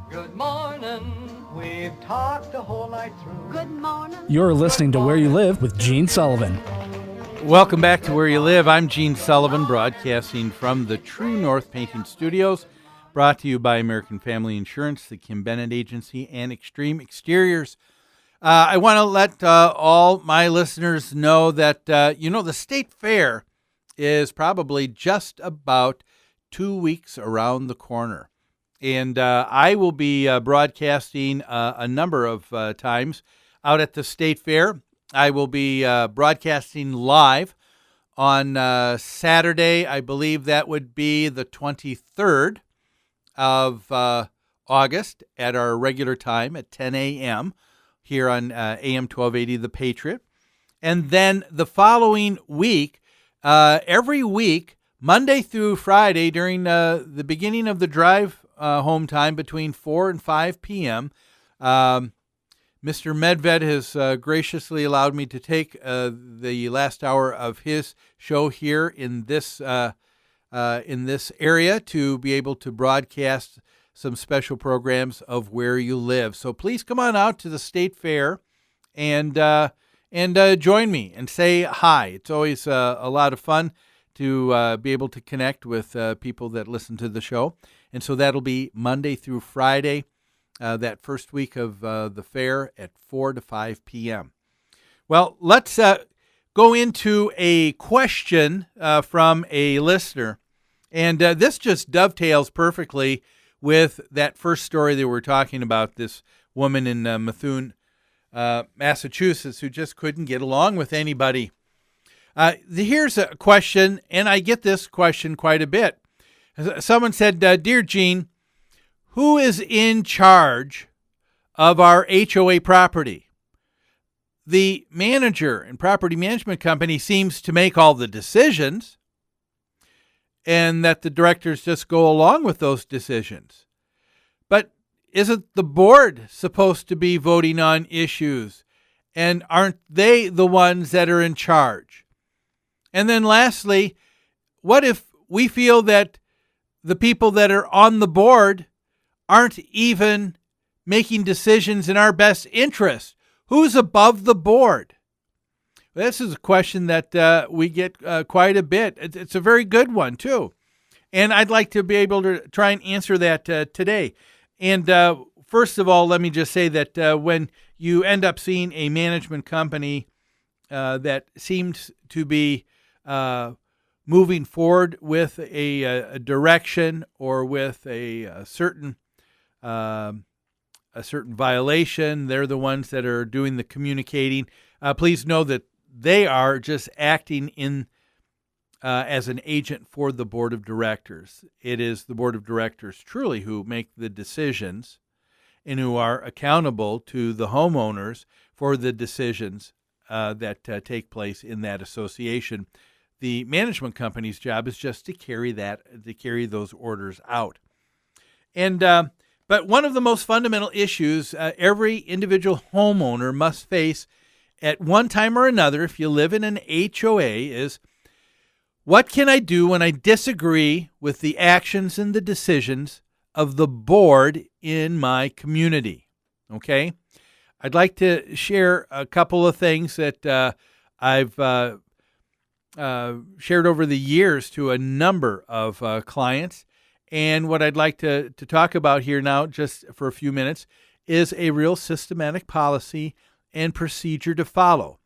Good morning. We've talked the whole night through. Good morning. You're listening to Where You Live with Gene Sullivan. Welcome back to Where You Live. I'm Gene Sullivan, broadcasting from the True North Painting Studios, brought to you by American Family Insurance, the Kim Bennett Agency, and Extreme Exteriors. I want to let all my listeners know that, the State Fair is probably just about 2 weeks around the corner. And I will be broadcasting a number of times out at the State Fair. I will be broadcasting live on Saturday. I believe that would be the 23rd of August at our regular time at 10 a.m. here on AM 1280 The Patriot. And then the following week, every week, Monday through Friday during the beginning of the drive home time between 4 and 5 p.m., Mr. Medved has graciously allowed me to take the last hour of his show here in this area to be able to broadcast some special programs of Where You Live. So please come on out to the State Fair and join me and say hi. It's always a lot of fun to be able to connect with people that listen to the show. And so that'll be Monday through Friday, that first week of the fair at 4 to 5 p.m. Well, let's go into a question from a listener. And this just dovetails perfectly with that first story that we're talking about, this woman in Methuen, Massachusetts, who just couldn't get along with anybody. Here's a question, and I get this question quite a bit. Someone said, Dear Gene, who is in charge of our HOA property? The manager and property management company seems to make all the decisions, and that the directors just go along with those decisions. But isn't the board supposed to be voting on issues? And aren't they the ones that are in charge? And then lastly, what if we feel that the people that are on the board aren't even making decisions in our best interest? Who's above the board? This is a question that we get quite a bit. It's a very good one, too. And I'd like to be able to try and answer that today. And first of all, let me just say that when you end up seeing a management company that seems to be moving forward with a direction or with a certain violation, they're the ones that are doing the communicating. Please know that they are just acting in as an agent for the board of directors. It is the board of directors truly who make the decisions and who are accountable to the homeowners for the decisions that take place in that association. The management company's job is just to carry those orders out. And but one of the most fundamental issues every individual homeowner must face at one time or another, if you live in an HOA, is what can I do when I disagree with the actions and the decisions of the board in my community? Okay, I'd like to share a couple of things that I've shared over the years to a number of clients. And what I'd like to talk about here now, just for a few minutes, is a real systematic policy and procedure to follow.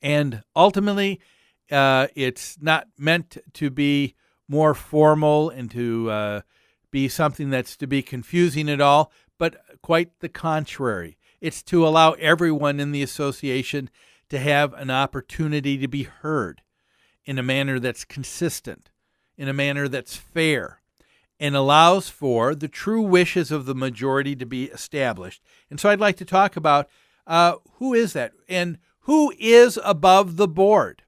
And ultimately, it's not meant to be more formal and to be something that's to be confusing at all, but quite the contrary. It's to allow everyone in the association to have an opportunity to be heard in a manner that's consistent, in a manner that's fair, and allows for the true wishes of the majority to be established. And so I'd like to talk about who is that and who is above the board.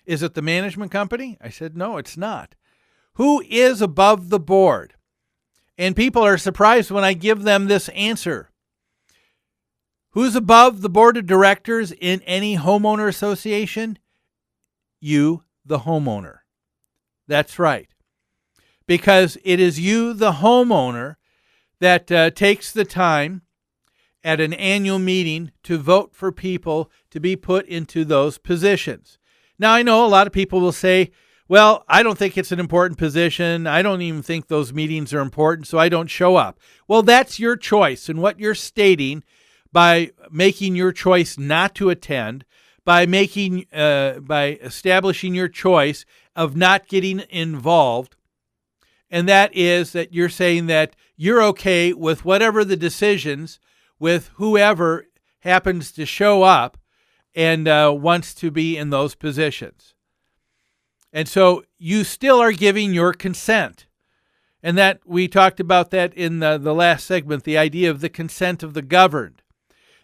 Is it the management company? I said, no, it's not. Who is above the board? And people are surprised when I give them this answer. Who's above the board of directors in any homeowner association? You, the homeowner. That's right. Because it is you, the homeowner, that takes the time at an annual meeting to vote for people to be put into those positions. Now, I know a lot of people will say, well, I don't think it's an important position. I don't even think those meetings are important, so I don't show up. Well, that's your choice. And what you're stating by making your choice not to attend, by establishing your choice of not getting involved, and that is that you're saying that you're okay with whatever the decisions with whoever happens to show up and wants to be in those positions. And so you still are giving your consent. And that we talked about that in the last segment, the idea of the consent of the governed.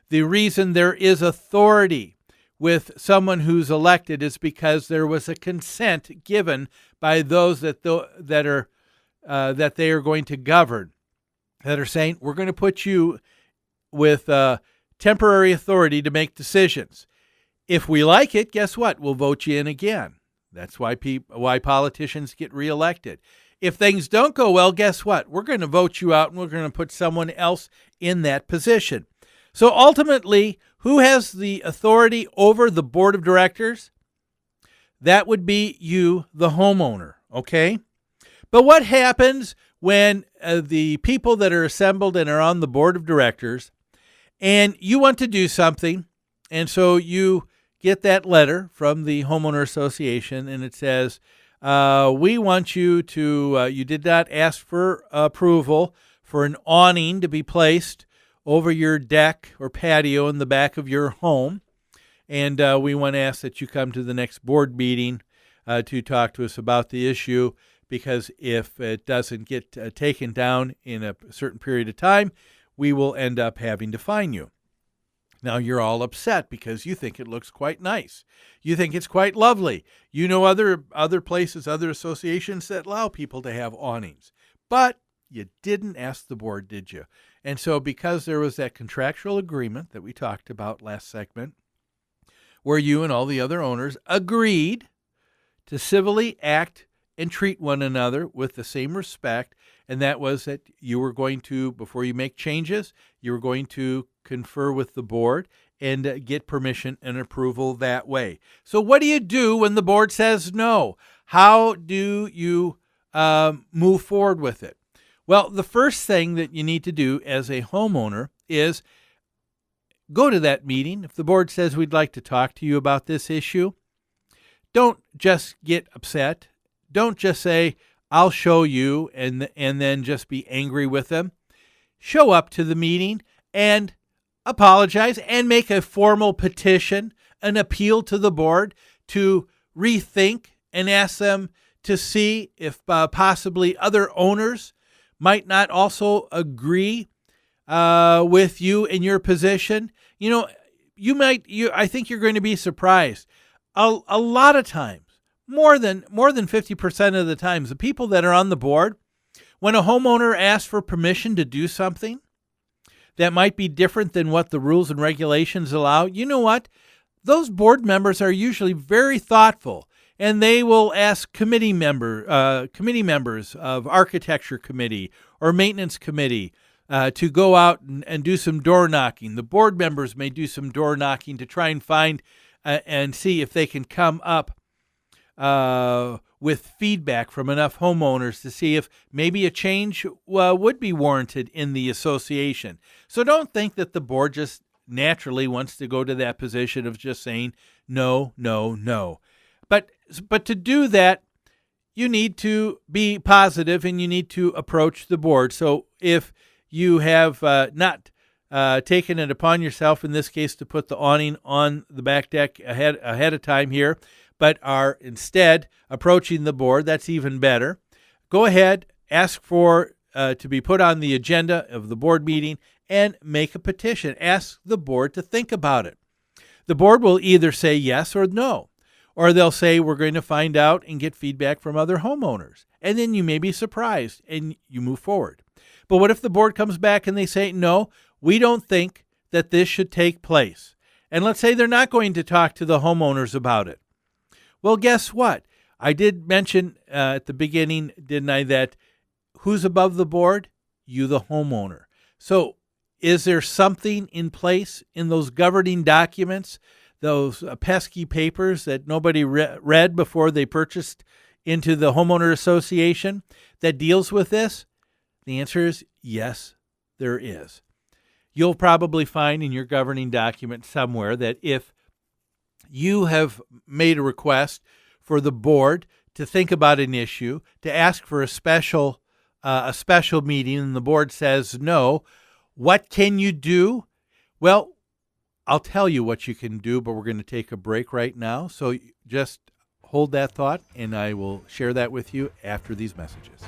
The reason there is authority with someone who's elected is because there was a consent given by those that they are going to govern, that are saying, we're going to put you with temporary authority to make decisions. If we like it, guess what? We'll vote you in again. That's why politicians get reelected. If things don't go well, guess what? We're going to vote you out and we're going to put someone else in that position. So ultimately, who has the authority over the board of directors? That would be you, the homeowner, okay? But what happens when the people that are assembled and are on the board of directors, and you want to do something, and so you get that letter from the homeowner association, and it says, we want you to, you did not ask for approval for an awning to be placed over your deck or patio in the back of your home, and we want to ask that you come to the next board meeting to talk to us about the issue, because if it doesn't get taken down in a certain period of time, we will end up having to fine you. Now you're all upset because you think it looks quite nice. You think it's quite lovely. You know other places, other associations that allow people to have awnings. But you didn't ask the board, did you? And so because there was that contractual agreement that we talked about last segment, where you and all the other owners agreed to civilly act and treat one another with the same respect, and that was that you were going to, before you make changes, you were going to confer with the board and get permission and approval that way. So what do you do when the board says no? How do you move forward with it? Well, the first thing that you need to do as a homeowner is go to that meeting. If the board says we'd like to talk to you about this issue, don't just get upset. Don't just say, I'll show you, and then just be angry with them. Show up to the meeting and apologize and make a formal petition, an appeal to the board to rethink and ask them to see if possibly other owners might not also agree with you in your position. You know, I think you're going to be surprised. A lot of times, more than 50% of the times, the people that are on the board, when a homeowner asks for permission to do something that might be different than what the rules and regulations allow, you know what? Those board members are usually very thoughtful, and they will ask committee members of architecture committee or maintenance committee to go out and do some door knocking. The board members may do some door knocking to try and find and see if they can come up with feedback from enough homeowners to see if maybe a change would be warranted in the association. So don't think that the board just naturally wants to go to that position of just saying no, no, no. But to do that, you need to be positive and you need to approach the board. So if you have not taken it upon yourself, in this case, to put the awning on the back deck ahead of time here, but are instead approaching the board, that's even better. Go ahead, ask for to be put on the agenda of the board meeting and make a petition. Ask the board to think about it. The board will either say yes or no, or they'll say we're going to find out and get feedback from other homeowners. And then you may be surprised and you move forward. But what if the board comes back and they say, no, we don't think that this should take place. And let's say they're not going to talk to the homeowners about it. Well, guess what? I did mention at the beginning, didn't I, that who's above the board? you the homeowner. So is there something in place in those governing documents, those pesky papers that nobody read before they purchased into the homeowner association that deals with this? The answer is yes, there is. You'll probably find in your governing document somewhere that if you have made a request for the board to think about an issue, to ask for a special meeting, and the board says no, what can you do? Well, I'll tell you what you can do, but we're going to take a break right now. So just hold that thought, and I will share that with you after these messages.